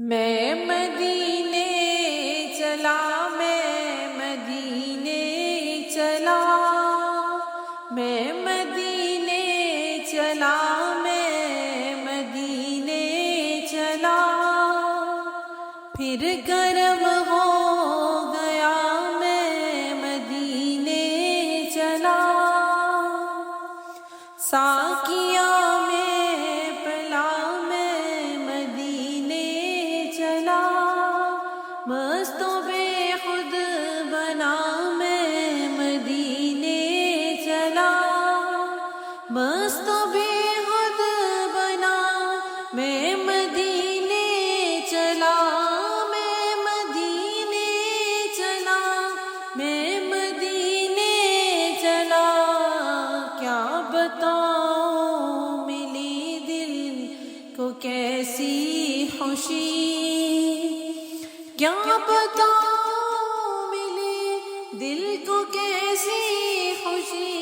میں مدینے چلا، میں مدینے چلا، میں مدینے چلا، میں مدینے چلا، پھر کرم ہو گیا میں مدینے چلا، ساقیہ میں پلا میں مدینے چلا، مست و بے خود بنا میں مدینے چلا، مست و بے خود بنا میں مدینے چلا، میں مدینے چلا، میں مدینے چلا، کیا بتاؤں ملی دل کو کیسی خوشی، کیا بتاؤں ملی دل کو کیسی خوشی،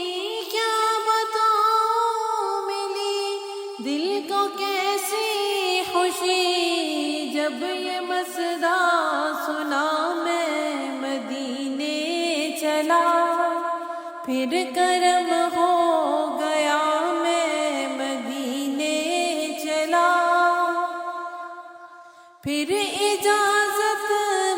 کیا بتاؤں ملی دل کو کیسی خوشی، جب یہ مصدا سنا میں مدینے چلا، پھر کرم ہو گیا میں مدینے چلا، پھر اجازت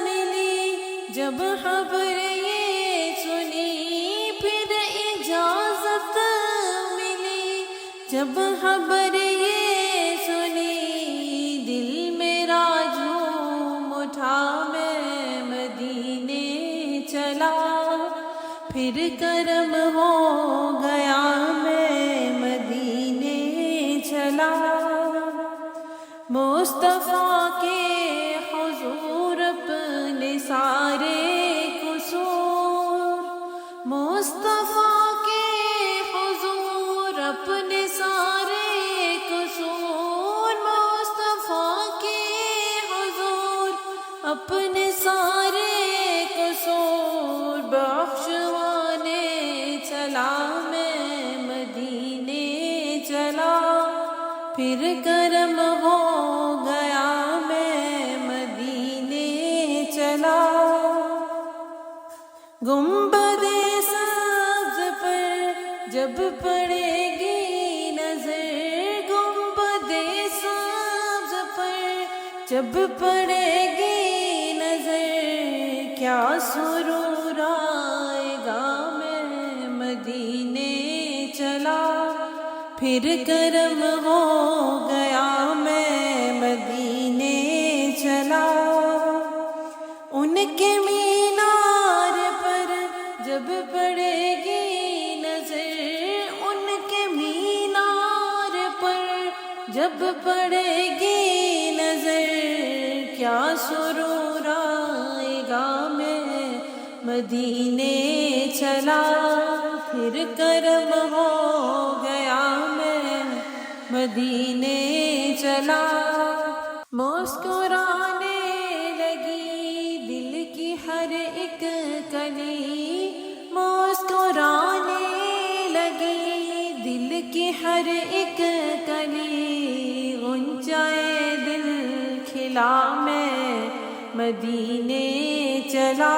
ملی جب خبر یہ سنی، پھر اجازت ملی جب خبر یہ سنی، دل میرا جھوم اٹھا میں مدینے چلا، پھر کرم ہو گیا میں مدینے چلا، مصطفیٰ کے حضور اپنے سارے قصور، مصطفیٰ کے حضور اپنے سارے قصور، مصطفیٰ کے حضور اپنے سارے قصور، بخشوانے چلا میں مدینے چلا، پھر کرم ہو گیا میں مدینے چلا، گنبد سبز پر جب پڑے گی نظر، گنبد سبز پر جب پڑے گی نظر، کیا سرور آئے گا میں مدینے چلا، پھر کرم ہو گیا میں مدینے چلا، ان کے مینار پر جب پڑے گی نظر، ان کے مینار پر جب پڑے گی نظر، کیا سرور آئے گا میں مدینے چلا، پھر کرم ہو گیا میں مدینے چلا، مسکرانے لگی دل کی ہر ایک کلی، مسکرانے لگی دل کی ہر ایک کلی، غنچۂ دل کھلا میں مدینے چلا،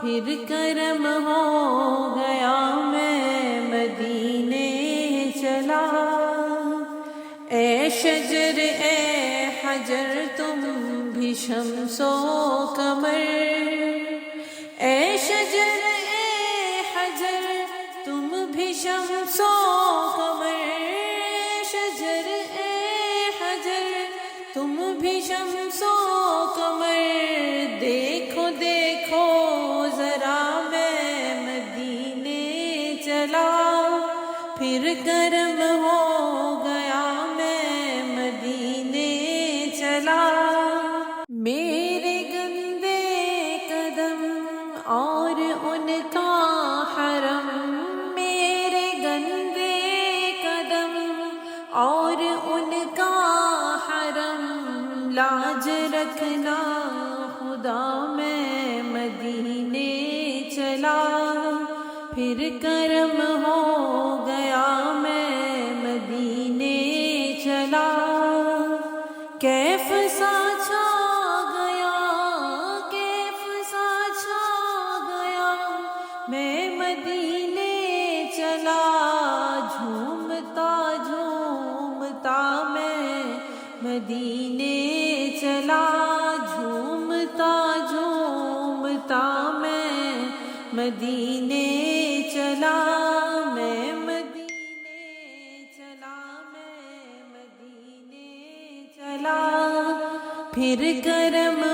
پھر کرم ہو گیا میں مدینے چلا، اے شجر اے حجر تم بھی شمس و قمر، اے شجر اے حجر تم بھی شمس و قمر، اے شجر اے حجر تم بھی شمس و قمر، دیکھو دیکھو ذرا میں مدینے چلا، پھر کرم ہو گیا میں مدینے چلا، میرے گندے قدم اور ان کا حرم، میرے گندے قدم اور ان کا حرم، لاج رکھنا خدا میں مدینے چلا، پھر کرم ہو گیا میں مدینے چلا، کیف سا مدینے چلا، جھومتا جھومتا میں مدینے چلا، میں مدینے چلا، میں مدینے چلا، پھر کرم